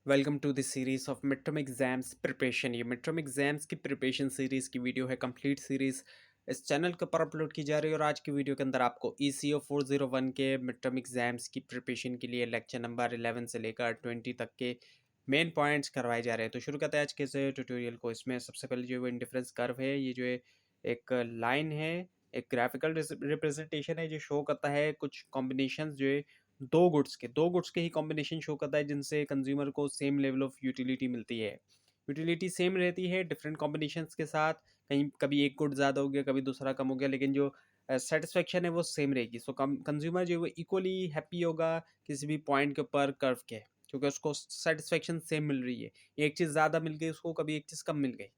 Welcome to this series of mid term exams preparation. ये mid term exams की preparation series की video है, complete series इस channel के ऊपर अपलोड की जा रही है। और आज की वीडियो के अंदर आपको ECO 401 के मिड टर्म एग्जाम्स की प्रिपरेशन के लिए लेक्चर नंबर 11 से लेकर 20 तक के मेन पॉइंट्स करवाए जा रहे हैं। तो शुरू करते हैं आज के इस ट्यूटोरियल को। इसमें सबसे पहले जो है इंडिफरेंस कर्व है, ये जो है एक लाइन है, एक ग्राफिकल रिप्रेजेंटेशन है जो शो करता है कुछ कॉम्बिनेशन जो है दो गुड्स के ही कॉम्बिनेशन शो करता है जिनसे कंज्यूमर को सेम लेवल ऑफ यूटिलिटी मिलती है। यूटिलिटी सेम रहती है डिफरेंट कॉम्बिनेशंस के साथ, कहीं कभी एक गुड ज़्यादा हो गया, कभी दूसरा कम हो गया, लेकिन जो सेटिस्फेक्शन है वो सेम रहेगी। सो कंज्यूमर जो है वो इक्वली हैप्पी होगा किसी भी पॉइंट के ऊपर कर्व के, क्योंकि उसको सेटिस्फेक्शन सेम मिल रही है। एक चीज़ ज़्यादा मिल गई उसको, कभी एक चीज़ कम मिल गई।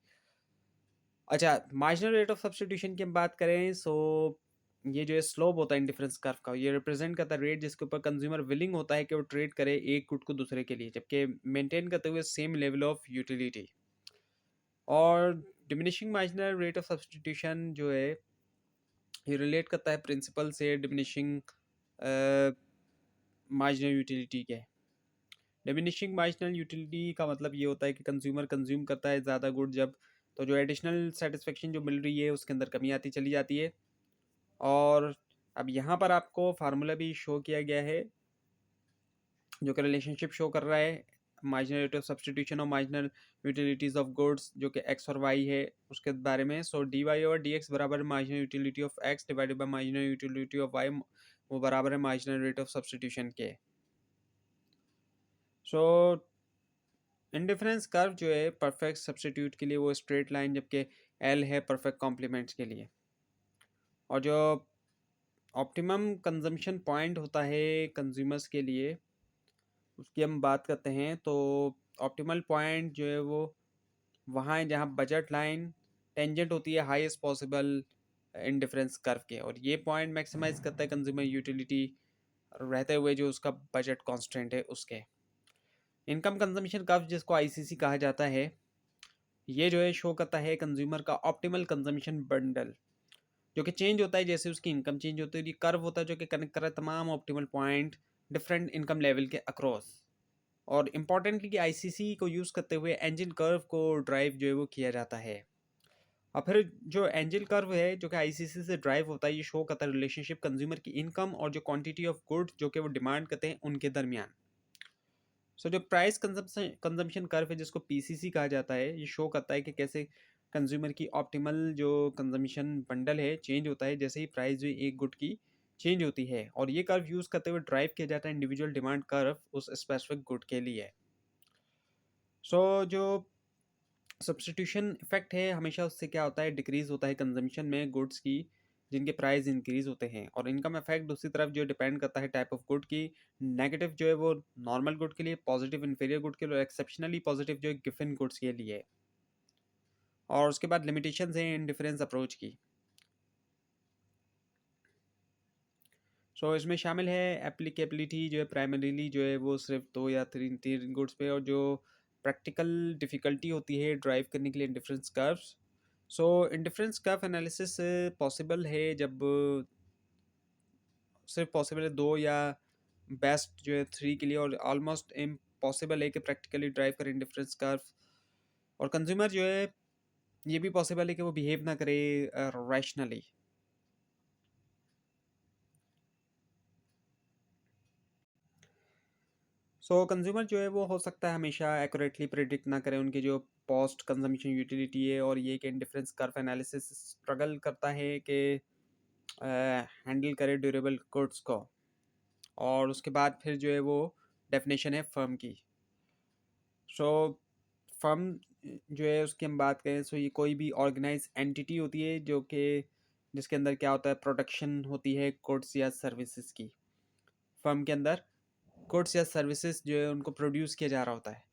अच्छा, मार्जिनल रेट ऑफ सब्स्टिट्यूशन की हम बात करें, सो ये जो है स्लोप होता है इंडिफरेंस कर्व का, ये रिप्रेजेंट करता है रेट जिसके ऊपर कंज्यूमर विलिंग होता है कि वो ट्रेड करे एक गुड को दूसरे के लिए, जबकि मेंटेन करते हुए सेम लेवल ऑफ यूटिलिटी। और diminishing marginal rate of substitution जो है ये रिलेट करता है प्रिंसिपल से डिमिनिशिंग मार्जिनल यूटिलिटी के। डिमिनिशिंग मार्जिनल यूटिलिटी का मतलब ये होता है कि कंज्यूमर कंज्यूम करता है ज़्यादा गुड जब, तो जो एडिशनल सेटिस्फेक्शन जो मिल रही है उसके अंदर कमी आती चली जाती है। और अब यहाँ पर आपको फार्मूला भी शो किया गया है जो कि रिलेशनशिप शो कर रहा है मार्जिनल रेट ऑफ सब्स्टिट्यूशन और मार्जिनल यूटिलिटीज ऑफ गुड्स जो कि एक्स और वाई है उसके बारे में। सो डी वाई और डी एक्स बराबर marginal utility of X divided by marginal utility of Y, वो बराबर है मार्जिनल रेट ऑफ सब्स्टिट्यूशन के। सो इंडिफरेंस कर्व जो है परफेक्ट सब्स्टिट्यूट के लिए वो स्ट्रेट लाइन, जबकि एल है परफेक्ट कॉम्प्लीमेंट्स के लिए। और जो ऑप्टिमम कंजम्पशन पॉइंट होता है कंज्यूमर्स के लिए उसकी हम बात करते हैं, तो ऑप्टिमल पॉइंट जो है वो वहाँ है जहाँ बजट लाइन टेंजेंट होती है हाईएस्ट पॉसिबल इंडिफरेंस कर्व के, और ये पॉइंट मैक्सिमाइज करता है कंज्यूमर यूटिलिटी रहते हुए जो उसका बजट कॉन्स्टेंट है उसके। इनकम कंजम्पशन कर्व जिसको ICC कहा जाता है, ये जो है शो करता है कंज्यूमर का ऑप्टिमल कंजम्पशन बंडल जो कि चेंज होता है जैसे उसकी इनकम चेंज होती है। ये कर्व होता है जो कि कनेक्ट कर रहा है तमाम optimal point different income level के अक्रॉस। और इम्पॉर्टेंटली कि ICC को यूज़ करते हुए एंजल कर्व को ड्राइव जो है वो किया जाता है। और फिर जो एंजल कर्व है जो कि ICC से ड्राइव होता है, ये शो करता है रिलेशनशिप कंज्यूमर की इनकम और जो क्वांटिटी ऑफ गुड जो कि वो डिमांड करते हैं उनके दरमियान। सो जो प्राइस कंजम्पशन कर्व है जिसको PCC कहा जाता है, ये शो करता है कि कैसे कंज्यूमर की ऑप्टिमल जो कंजम्पशन बंडल है चेंज होता है जैसे ही प्राइस जो एक गुड की चेंज होती है। और ये कर्व यूज़ करते हुए ड्राइव किया जाता है इंडिविजुअल डिमांड कर्व उस स्पेसिफिक गुड के लिए। सो जो सब्स्टिट्यूशन इफेक्ट है हमेशा उससे क्या होता है, डिक्रीज होता है कंजम्पशन में गुड्स की जिनके प्राइस इंक्रीज होते हैं। और इनकम इफेक्ट दूसरी तरफ जो डिपेंड करता है टाइप ऑफ गुड की। नेगेटिव जो है वो नॉर्मल गुड के लिए, पॉजिटिव इन्फीरियर गुड के लिए, और एक्सेप्शनली पॉजिटिव जो है गिवन गुड्स के लिए। और उसके बाद लिमिटेशंस हैं इन डिफरेंस अप्रोच की। सो इसमें शामिल है एप्लीकेबिलिटी जो है प्राइमरीली जो है वो सिर्फ दो या तीन तीन गुड्स पे, और जो प्रैक्टिकल डिफ़िकल्टी होती है ड्राइव करने के लिए इंडिफरेंस कर्व्स। सो इंडिफरेंस कर्व एनालिसिस पॉसिबल है जब सिर्फ पॉसिबल है दो, या बेस्ट जो है थ्री के लिए, और ऑलमोस्ट इम्पॉसिबल है कि प्रैक्टिकली ड्राइव करें इंडिफरेंस कर्व। और कंज्यूमर जो है ये भी पॉसिबल है कि वो बिहेव ना करे रैशनली। सो कंज्यूमर जो है वो हो सकता है हमेशा एक्यूरेटली प्रिडिक्ट ना करें उनकी जो पोस्ट कंजम्पशन यूटिलिटी है, और ये कि इंडिफरेंस कर्व एनालिसिस स्ट्रगल करता है कि हैंडल करे ड्यूरेबल गुड्स को। और उसके बाद फिर जो है वो डेफिनेशन है फर्म की। सो फर्म जो है उसकी हम बात करें, सो ये कोई भी ऑर्गेनाइज एंटिटी होती है जो कि जिसके अंदर क्या होता है, प्रोडक्शन होती है गुड्स या सर्विसेज की। फर्म के अंदर गुड्स या सर्विसेज जो है उनको प्रोड्यूस किया जा रहा होता है।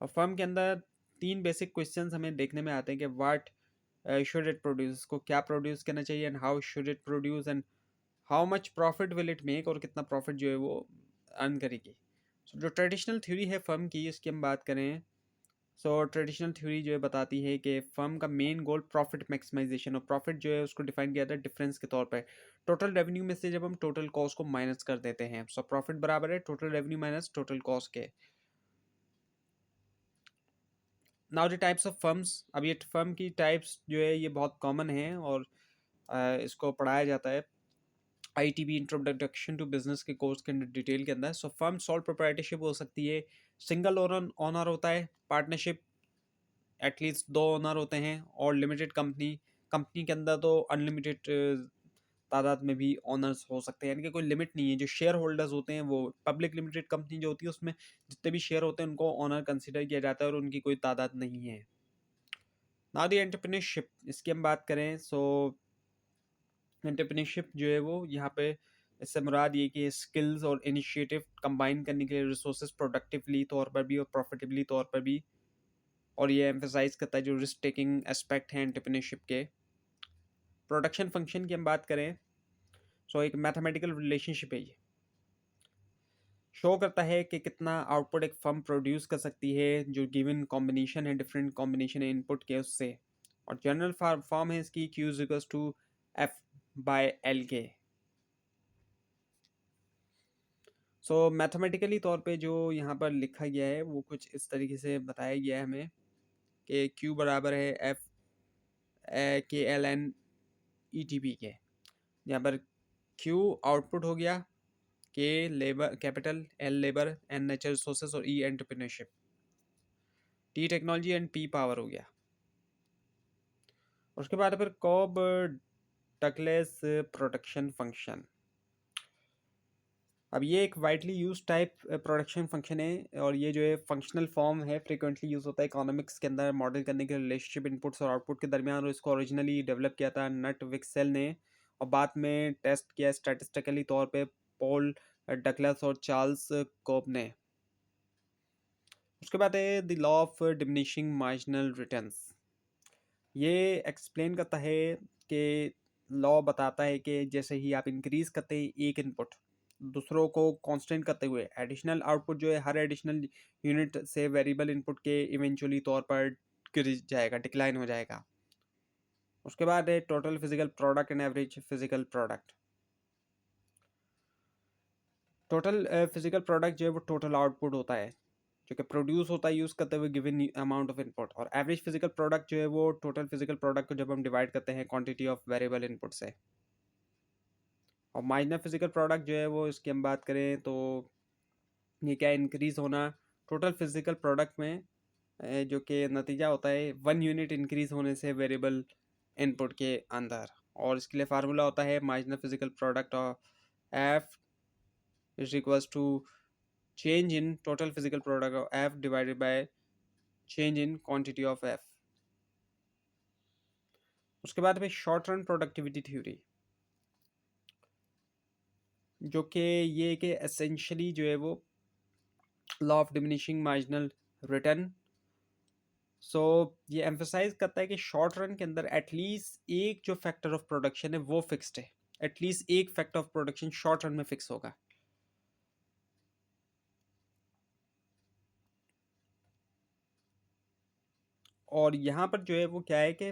और फर्म के अंदर तीन बेसिक क्वेश्चंस हमें देखने में आते हैं कि व्हाट शुड इट प्रोड्यूस, को क्या प्रोड्यूस करना चाहिए, and how should it produce, and how much profit will it make, और कितना प्रॉफिट जो है वो अर्न करेगी। सो जो ट्रेडिशनल थ्योरी है फर्म की इसकी हम बात करें, सो ट्रेडिशनल थ्योरी जो है बताती है कि फर्म का मेन गोल प्रॉफिट मैक्सिमाइजेशन, और प्रॉफिट जो है उसको डिफाइन किया जाता है डिफरेंस के तौर पर टोटल रेवेन्यू में से जब हम टोटल कॉस्ट को माइनस कर देते हैं। सो प्रॉफिट बराबर है total revenue minus total cost के। Now the types of firms, अब ये फर्म की टाइप्स जो है ये बहुत कॉमन है और इसको पढ़ाया जाता है आईटीबी इंट्रोडक्शन टू बिजनेस के कोर्स के अंदर डिटेल के अंदर। सो फर्म सोल प्रोप्राइटरशिप हो सकती है, सिंगल ओनर ओनर होता है, पार्टनरशिप एटलीस्ट दो ओनर होते हैं, और लिमिटेड कंपनी, कंपनी के अंदर तो अनलिमिटेड तादाद में भी ओनर्स हो सकते हैं, यानी कि कोई लिमिट नहीं है। जो शेयर होल्डर्स होते हैं वो पब्लिक लिमिटेड कंपनी जो होती है उसमें जितने भी शेयर होते हैं उनको ओनर कंसिडर किया जाता है और उनकी कोई तादाद नहीं है। नाउ द एंटरप्रेन्योरशिप, इसकी हम बात करें सो एंटरप्रेन्योरशिप जो है वो यहाँ पे इससे मुराद ये कि स्किल्स और इनिशिएटिव कंबाइन करने के लिए रिसोर्सेज प्रोडक्टिवली तौर पर भी और प्रॉफिटेबली तौर पर भी, और ये एम्फेसाइज करता है जो रिस्क टेकिंग एस्पेक्ट है एंटरप्रेन्योरशिप के। प्रोडक्शन फंक्शन की हम बात करें सो एक मैथमेटिकल रिलेशनशिप है, ये शो करता है कि कितना आउटपुट एक फर्म प्रोड्यूस कर सकती है जो गिवन कॉम्बिनेशन है, डिफरेंट कॉम्बिनेशन है इनपुट के उससे। और जनरल फॉर्म है इसकी Q is equals to F by L के। सो मैथमेटिकली तौर पे जो यहाँ पर लिखा गया है वो कुछ इस तरीके से बताया गया है हमें कि Q बराबर है F के L N E T P के। यहाँ पर Q आउटपुट हो गया, K labour capital, L labour, N natural resources और E entrepreneurship, T technology and P power हो गया। उसके बाद फिर कॉब डगलेस प्रोडक्शन फंक्शन। अब ये एक widely use type production function है और ये जो है फंक्शनल फॉर्म है, फ्रिक्वेंटली यूज होता है इकोनॉमिक्स के अंदर मॉडल करने के रिलेशनशिप इनपुट्स और आउटपुट के दरमियान। और इसको ओरिजिनली डेवलप किया था नट विक्सेल ने और बाद में टेस्ट किया स्टैटिस्टिकली तौर पे पॉल डगलस और चार्ल्स कोब ने। उसके बाद है the law of diminishing marginal returns. ये एक्सप्लेन करता है कि लॉ बताता है कि जैसे ही आप इंक्रीज करते हैं एक इनपुट दूसरों को कांस्टेंट करते हुए, एडिशनल आउटपुट जो है हर एडिशनल यूनिट से वेरिएबल इनपुट के इवेंचुअली तौर पर गिर जाएगा, डिक्लाइन हो जाएगा। उसके बाद है total physical product and average physical product. Total physical product जो है वो टोटल आउटपुट होता है जो कि प्रोड्यूस होता है यूज़ करते हुए गिवन अमाउंट ऑफ इनपुट, और एवरेज फिजिकल प्रोडक्ट जो है वो टोटल फिजिकल प्रोडक्ट को जब हम डिवाइड करते हैं क्वांटिटी ऑफ वेरिएबल इनपुट से। और माइनर फिजिकल प्रोडक्ट जो है वो इसकी हम बात करें तो ये क्या इंक्रीज होना टोटल फिजिकल प्रोडक्ट में जो कि नतीजा होता है 1 यूनिट इंक्रीज होने से वेरिएबल इनपुट के अंदर। और इसके लिए फार्मूला होता है marginal physical product of F is equals to change in total physical product of F divided by change in quantity of F। उसके बाद में शॉर्ट रन प्रोडक्टिविटी थ्योरी, जो कि ये कि एसेंशियली जो है वो law of diminishing marginal return. So ये एम्फेसाइज करता है कि शॉर्ट रन के अंदर एटलीस्ट एक जो फैक्टर ऑफ प्रोडक्शन है वो फिक्स्ड है, एटलीस्ट एक factor of production short run में फिक्स होगा। और यहाँ पर जो है वो क्या है कि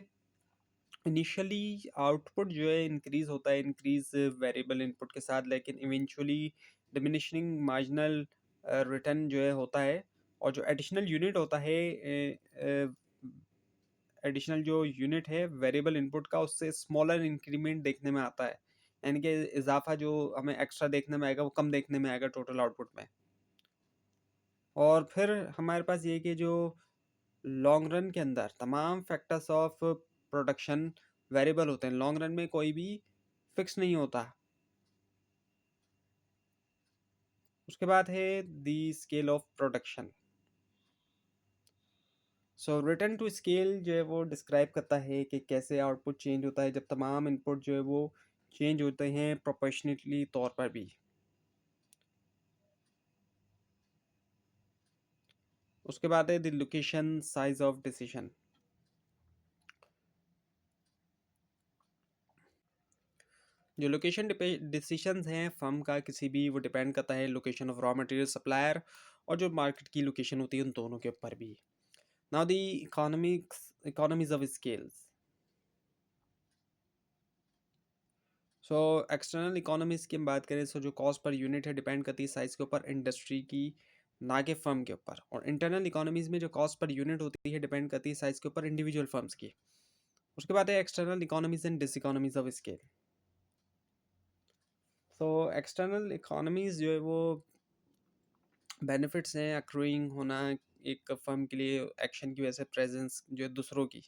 इनिशियली आउटपुट जो है इंक्रीज होता है इंक्रीज वेरिएबल इनपुट के साथ, लेकिन इवेंचुअली डिमिनिशिंग मार्जिनल रिटर्न जो है होता है। और जो एडिशनल यूनिट होता है, एडिशनल जो यूनिट है वेरिएबल इनपुट का उससे स्मॉलर इंक्रीमेंट देखने में आता है, यानी कि इजाफा जो हमें एक्स्ट्रा देखने में आएगा वो कम देखने में आएगा टोटल आउटपुट में। और फिर हमारे पास ये कि जो लॉन्ग रन के अंदर तमाम फैक्टर्स ऑफ प्रोडक्शन वेरिएबल होते हैं, लॉन्ग रन में कोई भी फिक्स नहीं होता। उसके बाद है the scale of production. So return to scale जो है वो डिस्क्राइब करता है कि कैसे आउटपुट चेंज होता है जब तमाम इनपुट जो है वो चेंज होते हैं प्रोपोर्शनेटली तौर पर भी। उसके बाद है the location size of decision. जो लोकेशन डिसीजंस हैं फर्म का किसी भी, वो डिपेंड करता है location of raw material supplier और जो मार्केट की लोकेशन होती है उन दोनों के ऊपर भी। Now the economies of scales. So external economies की हम बात करें, सो जो कॉस्ट पर यूनिट है डिपेंड करती है साइज के ऊपर इंडस्ट्री की ना कि फर्म के ऊपर। और इंटरनल इकोनॉमीज में जो कॉस्ट पर यूनिट होती है डिपेंड करती है साइज के ऊपर इंडिविजुअल फर्म्स की। उसके बाद है external economies and diseconomies of scale. तो एक्सटर्नल इकोनॉमीज जो है वो बेनिफिट्स हैं अक्रूइंग होना एक फर्म के लिए एक्शन की वजह से, प्रेजेंस जो है दूसरों की।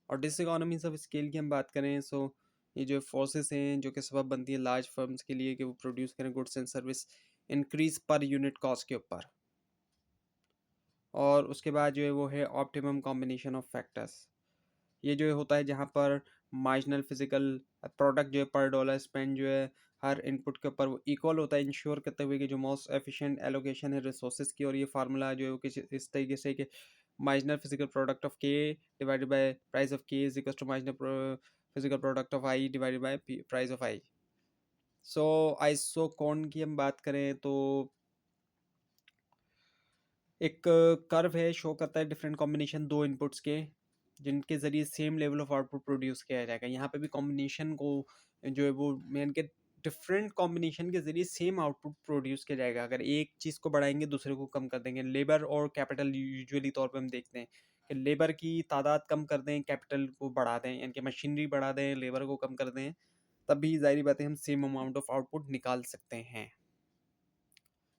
और डिसइकोनॉमीज ऑफ स्केल की हम बात करें सो ये जो फोर्सेस हैं जो कि सबब बनती है लार्ज फर्म्स के लिए कि वो प्रोड्यूस करें goods and service increase per unit cost के ऊपर। और उसके बाद जो है वो है ऑप्टिमम कॉम्बिनेशन ऑफ फैक्टर्स। ये जो होता है जहाँ पर मार्जिनल फिजिकल प्रोडक्ट जो है पर डॉलर स्पेंड जो है हर इनपुट के ऊपर वो इक्वल होता है, इंश्योर करते हुए कि जो मोस्ट एफिशिएंट एलोकेशन है रिसोर्सेज की। और ये फार्मूला जो है वो किसी इस तरीके से कि marginal physical product of K divided by price of K is equal to marginal physical product of I divided by price of I. So isoquant की हम बात करें तो एक कर्व है, शो करता है डिफरेंट कॉम्बिनेशन दो इनपुट्स के जिनके ज़रिए same level of output produce किया जाएगा। यहाँ पे भी कॉम्बिनेशन को जो है वो मेन के डिफरेंट कॉम्बिनेशन के ज़रिए सेम आउटपुट प्रोड्यूस किया जाएगा। अगर एक चीज़ को बढ़ाएंगे दूसरे को कम कर देंगे। लेबर और कैपिटल यूजुअली तौर पे हम देखते हैं कि लेबर की तादाद कम कर दें, कैपिटल को बढ़ा दें, यानी कि मशीनरी बढ़ा दें, लेबर को कम कर दें, तब भी ज़ाहिर बात है हम सेम अमाउंट ऑफ आउटपुट निकाल सकते हैं।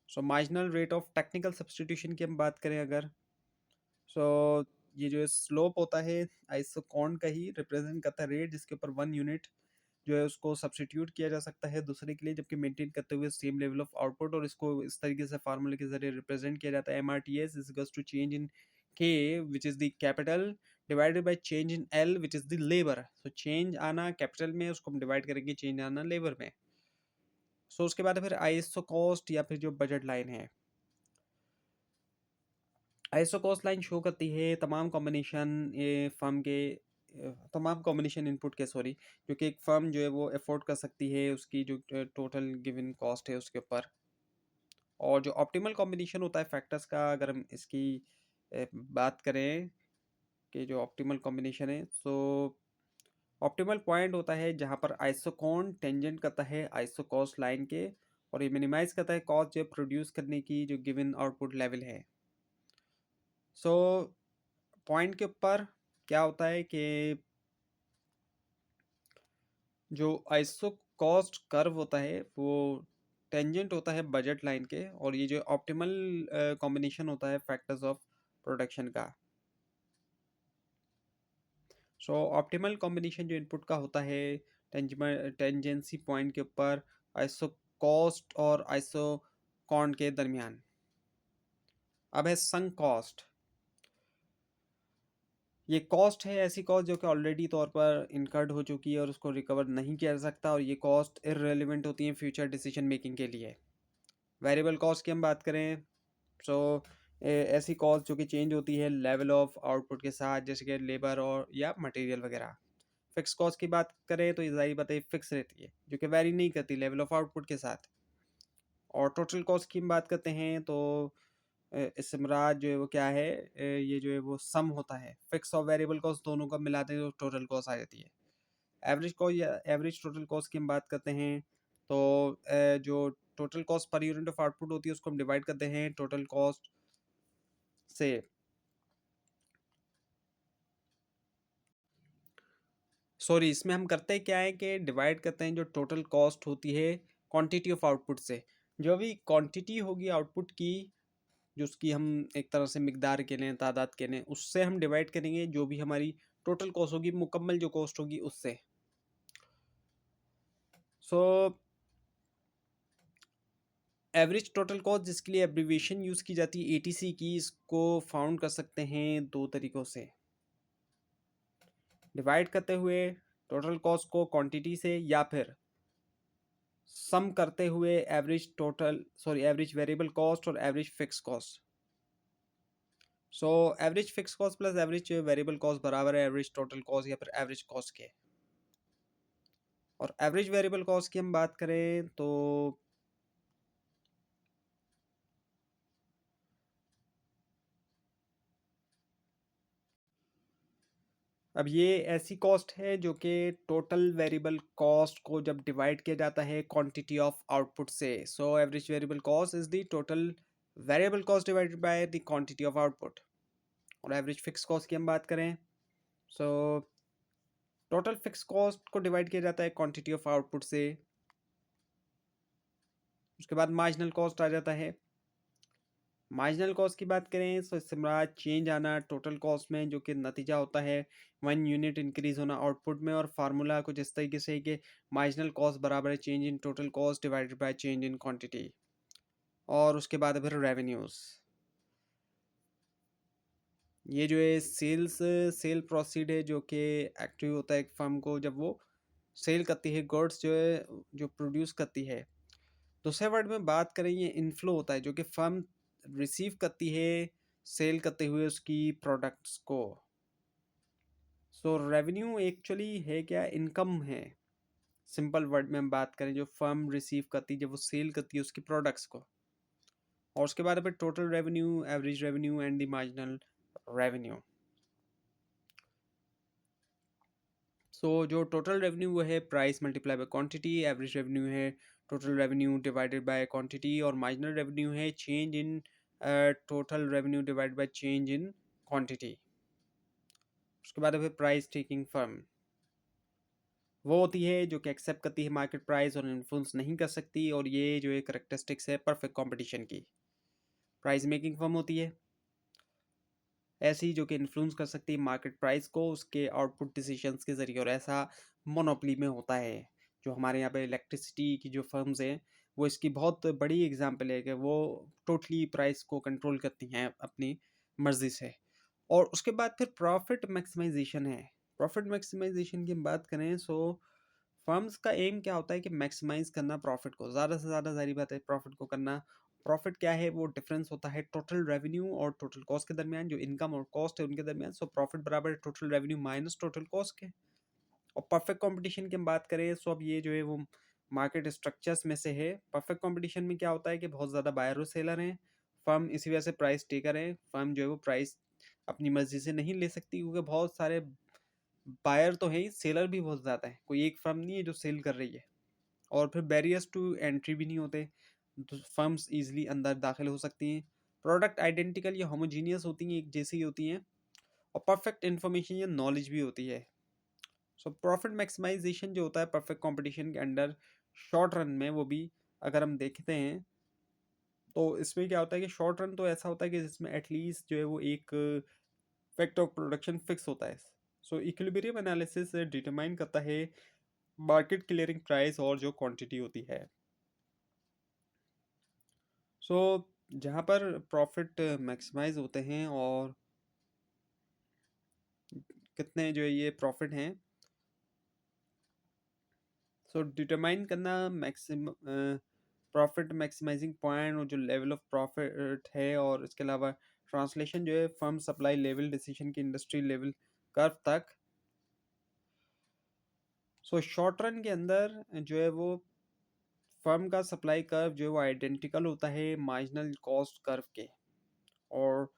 सो marginal rate of technical substitution की हम बात करें अगर, सो ये जो स्लोप होता है आइसोकॉन का ही रिप्रेजेंट करता है रेट जिसके ऊपर वन यूनिट जो है उसको सब्सटीट्यूट किया जा सकता है दूसरे के लिए, जबकि मेंटेन करते हुए सेम लेवल ऑफ आउटपुट। और इसको इस तरीके से फार्मूले के जरिए रिप्रेजेंट किया जाता है M R T S is equals to change in K which is the capital divided by change in L which is the labour. So change आना कैपिटल में, उसको हम डिवाइड करेंगे चेंज आना लेबर में। सो उसके बाद फिर आईएसओ कॉस्ट या फिर जो बजट लाइन है, आईएसओ कॉस्ट लाइन शो करती है तमाम कॉम्बिनेशन फर्म के तमाम कॉम्बिनेशन इनपुट के, सॉरी, जो कि एक फर्म जो है वो अफोर्ड कर सकती है उसकी जो टोटल गिवन कॉस्ट है उसके ऊपर। और जो ऑप्टिमल कॉम्बिनेशन होता है फैक्टर्स का, अगर हम इसकी बात करें कि जो ऑप्टिमल कॉम्बिनेशन है, सो ऑप्टिमल पॉइंट होता है जहाँ पर आइसोकॉन टेंजेंट करता है आइसो कॉस्ट लाइन के, और ये मिनिमाइज करता है कॉस्ट जो प्रोड्यूस करने की जो गिवन आउटपुट लेवल है। सो पॉइंट के ऊपर क्या होता है कि जो आइसो कॉस्ट कर्व होता है वो टेंजेंट होता है बजट लाइन के, और ये जो ऑप्टिमल कॉम्बिनेशन होता है फैक्टर्स ऑफ प्रोडक्शन का। सो ऑप्टिमल कॉम्बिनेशन जो इनपुट का होता है टेंजेंसी पॉइंट के ऊपर आइसो कॉस्ट और आइसो कॉन के दरमियान। अब है संक कॉस्ट। ये कॉस्ट है ऐसी कॉस्ट जो कि ऑलरेडी तौर पर इनकर्ड हो चुकी है और उसको रिकवर नहीं किया जा सकता, और ये कॉस्ट इररेलेवेंट होती हैं फ्यूचर डिसीजन मेकिंग के लिए। वेरिएबल कॉस्ट की हम बात करें सो ऐसी कॉस्ट जो कि चेंज होती है लेवल ऑफ आउटपुट के साथ, जैसे कि लेबर और या मटेरियल वगैरह। फिक्स कॉस्ट की बात करें तो ये जाहिर बात है फिक्स रहती है जो कि वेरी नहीं करती लेवल ऑफ आउटपुट के साथ। और टोटल कॉस्ट की हम बात करते हैं तो इससे मुराद जो है वो क्या है, ये जो है वो सम होता है फिक्स और वेरिएबल कॉस्ट दोनों का मिलाते हैं तो टोटल कॉस्ट आ जाती है। एवरेज कॉस्ट या एवरेज टोटल कॉस्ट की हम बात करते हैं तो जो total cost per unit of output होती है उसको हम डिवाइड करते हैं टोटल कॉस्ट से। सॉरी, इसमें हम करते क्या है कि डिवाइड करते हैं जो टोटल कॉस्ट होती है क्वांटिटी ऑफ आउटपुट से। जो भी क्वांटिटी होगी आउटपुट की, जो उसकी हम एक तरह से मिकदार के लें, तादाद के लें, उससे हम डिवाइड करेंगे जो भी हमारी टोटल कॉस्ट होगी, मुकम्मल जो कॉस्ट होगी उससे। सो एवरेज टोटल कॉस्ट जिसके लिए एब्रीविएशन यूज़ की जाती है एटीसी की, इसको फाउंड कर सकते हैं दो तरीक़ों से। डिवाइड करते हुए टोटल कॉस्ट को क्वांटिटी से, या फिर सम करते हुए एवरेज वेरिएबल कॉस्ट और average fix cost. So average fix cost plus average variable cost बराबर है एवरेज टोटल कॉस्ट या फिर एवरेज कॉस्ट के। और एवरेज वेरिएबल कॉस्ट की हम बात करें तो अब ये ऐसी कॉस्ट है जो कि टोटल वेरिएबल कॉस्ट को जब डिवाइड किया जाता है क्वांटिटी ऑफ आउटपुट से। So average variable cost is the total variable cost divided by the quantity of output. और एवरेज फिक्स कॉस्ट की हम बात करें, सो टोटल फिक्स कॉस्ट को डिवाइड किया जाता है क्वांटिटी ऑफ आउटपुट से। उसके बाद मार्जिनल कॉस्ट आ जाता है। मार्जिनल कॉस्ट की बात करें तो इससे हमारा चेंज आना टोटल कॉस्ट में, जो कि नतीजा होता है 1 यूनिट इंक्रीज होना आउटपुट में। और फार्मूला कुछ इस तरीके से है कि मार्जिनल कॉस्ट बराबर है change in total cost divided by change in quantity. और उसके बाद फिर रेवेन्यूज, ये जो है सेल प्रोसीड है, जो कि एक्टिव होता है एक फर्म को जब वो सेल करती है गुड्स जो है, जो प्रोड्यूस करती है। दूसरे वर्ड में बात करें, ये इनफ्लो होता है जो कि फर्म रिसीव करती है सेल करते हुए उसकी प्रोडक्ट्स को। सो रेवेन्यू एक्चुअली है क्या, इनकम है। सिंपल वर्ड में हम बात करें, जो फर्म रिसीव करती है जब वो सेल करती है उसकी प्रोडक्ट्स को। और उसके बाद फिर total revenue, average revenue and the marginal revenue. So जो टोटल रेवेन्यू वो है price multiply by quantity, average revenue है total revenue divided by quantity, और मार्जिनल रेवेन्यू है change in total revenue divided by change in quantity. उसके बाद फिर price taking firm वो होती है जो कि एक्सेप्ट करती है मार्केट प्राइस और इन्फ्लुएंस नहीं कर सकती, और ये जो है करेक्टरिस्टिक्स है परफेक्ट कंपटीशन की। प्राइस मेकिंग फर्म होती है ऐसी जो कि इन्फ्लुएंस कर सकती है मार्केट प्राइस को उसके आउटपुट डिसीजंस के ज़रिए, और ऐसा मोनोपोली में होता है। जो हमारे यहाँ पे इलेक्ट्रिसिटी की जो फर्म्स हैं, वो इसकी बहुत बड़ी एग्जांपल है कि वो टोटली प्राइस को कंट्रोल करती हैं अपनी मर्जी से। और उसके बाद फिर प्रॉफिट मैक्सिमाइजेशन है। प्रॉफिट मैक्सिमाइजेशन की हम बात करें, सो फर्म्स का एम क्या होता है कि मैक्सिमाइज करना प्रॉफिट को, ज़्यादा से ज़्यादा, जारी बात है प्रॉफिट को करना। प्रॉफिट क्या है, वो डिफरेंस होता है टोटल रेवेन्यू और टोटल कॉस्ट के दरमियान, जो इनकम और कॉस्ट है उनके दरमियान। सो प्रॉफिट बराबर है total revenue minus total cost के। और परफेक्ट कंपटीशन की हम बात करें, सो अब ये जो है वो मार्केट स्ट्रक्चर्स में से है। परफेक्ट कंपटीशन में क्या होता है कि बहुत ज़्यादा बायर और सेलर हैं, फर्म इसी वजह से प्राइस टेकर है। फर्म जो है वो प्राइस अपनी मर्जी से नहीं ले सकती, क्योंकि बहुत सारे बायर तो है ही, सेलर भी बहुत ज़्यादा है, कोई एक फर्म नहीं है जो सेल कर रही है। और फिर बैरियर्स टू एंट्री भी नहीं होते, तो फर्म्स इजीली अंदर दाखिल हो सकती हैं। प्रोडक्ट आइडेंटिकल या होमोजीनियस होती हैं, एक जैसी होती हैं। और परफेक्ट इन्फॉर्मेशन या नॉलेज भी होती है। सो प्रॉफिट मैक्सिमाइजेशन जो होता है परफेक्ट कंपटीशन के अंडर शॉर्ट रन में, वो भी अगर हम देखते हैं तो इसमें क्या होता है कि शॉर्ट रन तो ऐसा होता है कि जिसमें एटलीस्ट जो है वो एक फैक्टर ऑफ प्रोडक्शन फिक्स होता है। सो इक्विलिब्रियम एनालिसिस डिटरमाइन करता है मार्केट क्लियरिंग प्राइस और जो क्वांटिटी होती है। सो जहाँ पर प्रॉफिट मैक्सिमाइज होते हैं और कितने जो ये प्रॉफिट हैं, सो डिटरमाइन करना मैक्सिम प्रॉफिट मैक्सिमाइजिंग पॉइंट और जो लेवल ऑफ प्रॉफिट है, और इसके अलावा ट्रांसलेशन जो है फर्म सप्लाई लेवल डिसीजन की इंडस्ट्री लेवल कर्व तक। सो शॉर्ट रन के अंदर जो है वो फर्म का सप्लाई कर्व जो है वो आइडेंटिकल होता है मार्जिनल कॉस्ट कर्व के। और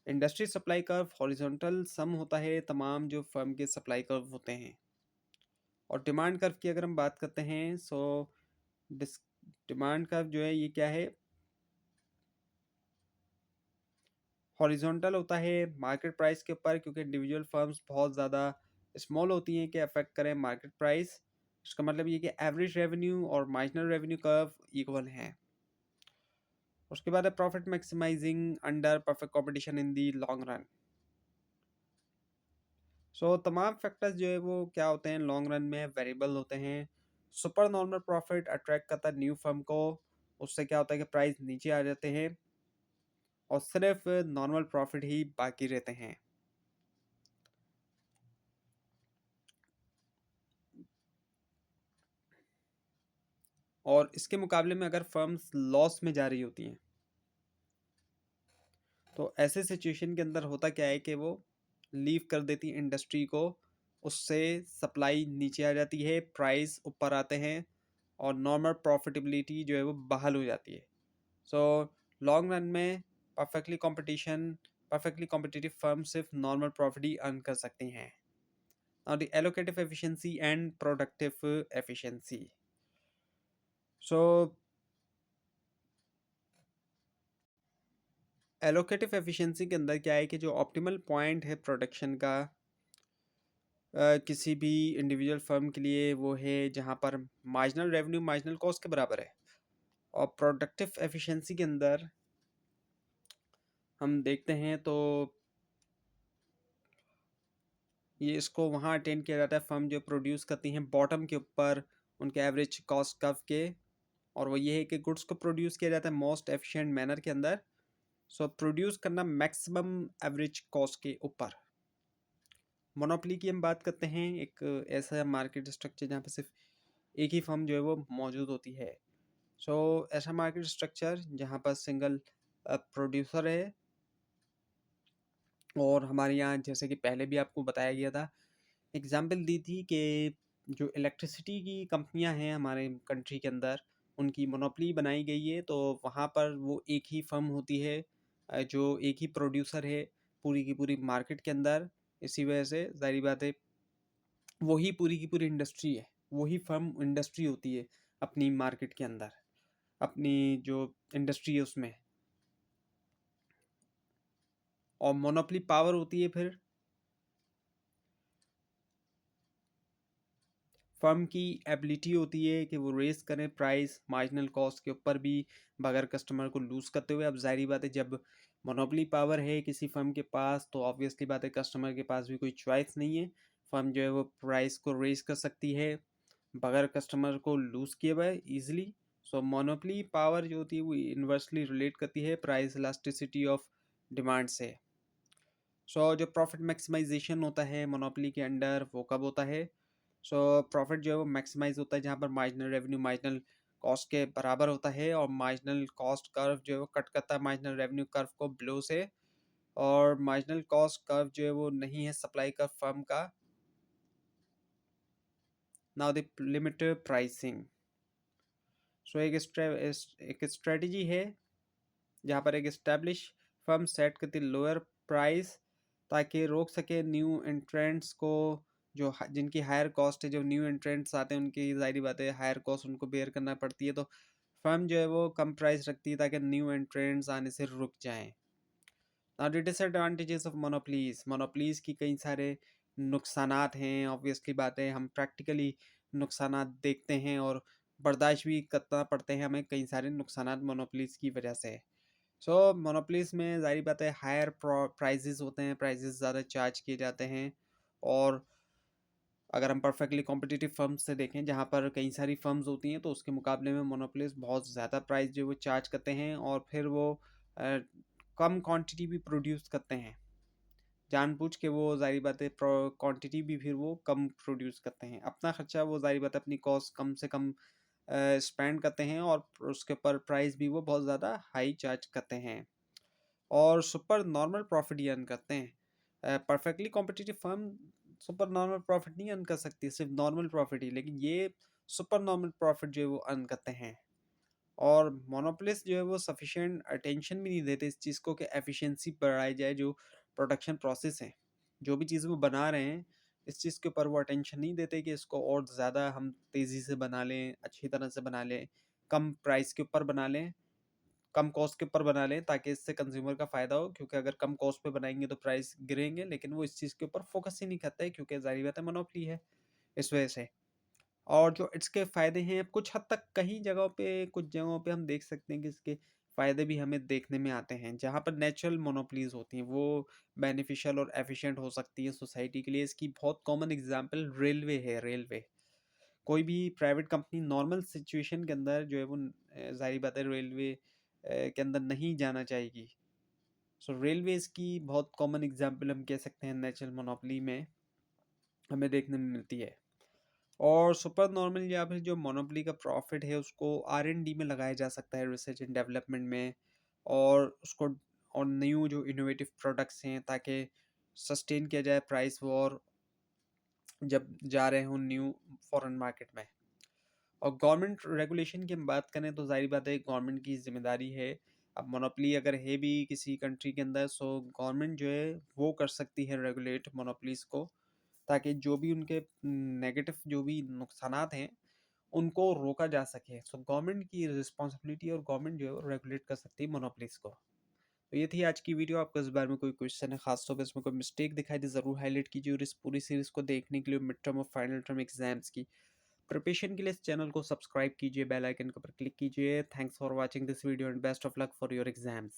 इंडस्ट्री सप्लाई कर्व हॉरिजॉन्टल सम होता है तमाम जो फर्म के सप्लाई कर्व होते हैं। और डिमांड कर्व की अगर हम बात करते हैं, सो डिमांड कर्व जो है ये क्या है, हॉरिजॉन्टल होता है मार्केट प्राइस के ऊपर, क्योंकि इंडिविजुअल फर्म्स बहुत ज़्यादा स्मॉल होती हैं कि अफेक्ट करें मार्केट प्राइस। इसका मतलब ये कि एवरेज रेवेन्यू और मार्जिनल रेवेन्यू कर्व इक्वल हैं। उसके बाद है profit maximising under perfect competition in the long run. So तमाम फैक्टर्स जो है वो क्या होते हैं लॉन्ग रन में, वेरिएबल होते हैं। सुपर नॉर्मल प्रॉफिट अट्रैक्ट करता है न्यू फर्म को, उससे क्या होता है कि प्राइस नीचे आ जाते हैं और सिर्फ नॉर्मल प्रॉफिट ही बाकी रहते हैं। और इसके मुकाबले में अगर फर्म्स लॉस में जा रही होती हैं, तो ऐसे सिचुएशन के अंदर होता क्या है कि वो लीव कर देती इंडस्ट्री को, उससे सप्लाई नीचे आ जाती है, प्राइस ऊपर आते हैं, और नॉर्मल प्रॉफिटेबिलिटी जो है वो बहाल हो जाती है। सो लॉन्ग रन में परफेक्टली कॉम्पिटिटिव फर्म सिर्फ नॉर्मल प्रॉफिट ही अर्न कर सकती हैं। और the allocative efficiency and productive efficiency. So allocative efficiency के अंदर क्या है कि जो ऑप्टिमल पॉइंट है प्रोडक्शन का किसी भी इंडिविजुअल फर्म के लिए वो है जहाँ पर मार्जिनल रेवेन्यू मार्जिनल कॉस्ट के बराबर है। और प्रोडक्टिव एफिशिएंसी के अंदर हम देखते हैं तो ये इसको वहाँ अटेन किया जाता है फर्म जो प्रोड्यूस करती हैं बॉटम के ऊपर उनके एवरेज कॉस्ट कर्व के। और वो ये है कि गुड्स को प्रोड्यूस किया जाता है मोस्ट एफिशिएंट मैनर के अंदर। सो प्रोड्यूस करना मैक्सिमम एवरेज कॉस्ट के ऊपर। मोनोपोली की हम बात करते हैं, एक ऐसा मार्केट स्ट्रक्चर जहाँ पे सिर्फ एक ही फर्म जो है वो मौजूद होती है। सो ऐसा मार्केट स्ट्रक्चर जहाँ पर सिंगल प्रोड्यूसर है। और हमारे यहाँ जैसे कि पहले भी आपको बताया गया था, एग्जाम्पल दी थी कि जो इलेक्ट्रिसिटी की कंपनियां हैं हमारे कंट्री के अंदर उनकी मोनोपोली बनाई गई है। तो वहाँ पर वो एक ही फर्म होती है जो एक ही प्रोड्यूसर है पूरी की पूरी मार्केट के अंदर। इसी वजह से जाहिर बात है वही पूरी की पूरी इंडस्ट्री है, वही फर्म इंडस्ट्री होती है अपनी मार्केट के अंदर, अपनी जो इंडस्ट्री है उसमें। और मोनोपोली पावर होती है फिर फर्म की एबिलिटी होती है कि वो रेस करें प्राइस मार्जिनल कॉस्ट के ऊपर भी बगैर कस्टमर को लूज़ करते हुए। अब जाहिर बात है जब मोनोपोली पावर है किसी फर्म के पास तो ऑब्वियसली बात है कस्टमर के पास भी कोई चॉइस नहीं है। फर्म जो है वो प्राइस को रेस कर सकती है बगैर कस्टमर को लूज़ किए हुए ईजिली। सो मोनोपोली पावर जो होती है वो इन्वर्सली रिलेट करती है प्राइस इलास्टिसिटी ऑफ डिमांड से। सो जो प्रॉफिट मैक्सिमाइजेशन होता है मोनोपोली के अंडर वो कब होता है? सो प्रॉफिट जो है वो मैक्सिमाइज होता है जहाँ पर मार्जिनल रेवेन्यू मार्जिनल कॉस्ट के बराबर होता है और मार्जिनल कॉस्ट कर्व जो है वो कट करता है मार्जिनल रेवेन्यू कर्व को बिलो से। और मार्जिनल कॉस्ट कर्व जो है वो नहीं है सप्लाई कर्व फर्म का। Now the limit pricing. So एक स्ट्रेटजी है जहाँ पर एक एस्टेब्लिश फर्म सेट करती लोअर प्राइस ताकि रोक सके न्यू एंट्रेंट्स को जो जिनकी हायर कॉस्ट है। जो न्यू एंट्रेंट्स आते हैं उनकी जाहिर बात है हायर कॉस्ट उनको बेयर करना पड़ती है। तो फर्म जो है वो कम प्राइस रखती है ताकि न्यू एंट्रेंट्स आने से रुक जाएं। Now the disadvantages of monopolies. Monopolies की कई सारे नुकसानात हैं। ऑब्वियसली बात है हम प्रैक्टिकली नुकसानात देखते हैं और बर्दाश्त भी करना पड़ते हैं हमें कई सारे नुकसानात मोनोपलीज की वजह से। सो मोनोपलीज में जाहिर बात है हायर प्राइजेस होते हैं, प्राइजेस ज़्यादा चार्ज किए जाते हैं। और अगर हम परफेक्टली कॉम्पिटिटिव फर्म्स से देखें जहाँ पर कई सारी फर्म्स होती हैं तो उसके मुकाबले में मोनोपलीज बहुत ज़्यादा प्राइस जो वो चार्ज करते हैं और फिर वो कम क्वांटिटी भी प्रोड्यूस करते हैं जानबूझ के। वो जाहिर बात है क्वांटिटी भी फिर वो कम प्रोड्यूस करते हैं, अपना खर्चा वो जाहिर बात है अपनी कॉस्ट कम से कम स्पेंड करते हैं और उसके ऊपर प्राइस भी वो बहुत ज़्यादा हाई चार्ज करते हैं और सुपर नॉर्मल प्रॉफिट ही अर्न करते हैं। Perfectly competitive firm super normal profit नहीं अर्न कर सकती, सिर्फ नॉर्मल प्रॉफिट ही, लेकिन ये सुपर नॉर्मल प्रॉफिट जो है वो अर्न करते हैं। और मोनोपोलिस्ट जो है वो सफिशिएंट अटेंशन भी नहीं देते इस चीज़ को कि एफिशिएंसी बढ़ाई जाए। जो प्रोडक्शन प्रोसेस है, जो भी चीज़ वो बना रहे हैं, इस चीज़ के ऊपर वो अटेंशन नहीं देते कि इसको और ज़्यादा हम तेज़ी से बना लें, अच्छी तरह से बना लें, कम प्राइस के ऊपर बना लें, कम कॉस्ट के ऊपर बना लें ताकि इससे कंज्यूमर का फ़ायदा हो। क्योंकि अगर कम कॉस्ट पे बनाएंगे तो प्राइस गिरेंगे, लेकिन वो इस चीज़ के ऊपर फोकस ही नहीं करता है क्योंकि ज़ाहिर बात है मोनोपोली है इस वजह से। और जो इसके फ़ायदे हैं कुछ हद तक कई जगहों पे कुछ जगहों पे हम देख सकते हैं कि इसके फ़ायदे भी हमें देखने में आते हैं। जहाँ पर नेचुरल मोनोपोलीज़ होती हैं वो बेनिफिशियल और एफिशिएंट हो सकती है सोसाइटी के लिए। इसकी बहुत कॉमन एग्जांपल रेलवे है। रेलवे कोई भी प्राइवेट कंपनी नॉर्मल सिचुएशन के अंदर जो है वो ज़ाहिर बात है रेलवे के अंदर नहीं जाना चाहेगी। सो रेलवेज़ की बहुत कॉमन एग्जांपल हम कह सकते हैं नेचुरल मोनोपोली में हमें देखने में मिलती है। और सुपर नॉर्मल या फिर जो मोनोपोली का प्रॉफिट है उसको R&D में लगाया जा सकता है, रिसर्च एंड डेवलपमेंट में। और उसको और न्यू जो इनोवेटिव प्रोडक्ट्स हैं ताकि सस्टेन किया जाए प्राइस वॉर जब जा रहे हों न्यू फॉरेन मार्केट में। और गवर्नमेंट रेगुलेशन की हम बात करें तो जाहिर बात है गवर्नमेंट की जिम्मेदारी है। अब मोनोपोली अगर है भी किसी कंट्री के अंदर सो गवर्नमेंट जो है वो कर सकती है रेगुलेट मोनोपोलीज को ताकि जो भी उनके नेगेटिव जो भी नुकसानात हैं उनको रोका जा सके। सो गवर्नमेंट की रिस्पॉन्सिबिलिटी और गवर्नमेंट जो है रेगुलेट कर सकती है मोनोपोलीज को। तो ये थी आज की वीडियो। आपको इस बारे में कोई क्वेश्चन है, खास तौर पे इसमें कोई मिस्टेक दिखाई दे, ज़रूर हाईलाइट कीजिए। और इस पूरी सीरीज़ को देखने के लिए मिड टर्म और फाइनल टर्म एग्जाम्स की प्रिपरेशन के लिए इस चैनल को सब्सक्राइब कीजिए, बेल आइकन के ऊपर क्लिक कीजिए। Thanks for watching this video and best of luck for your exams.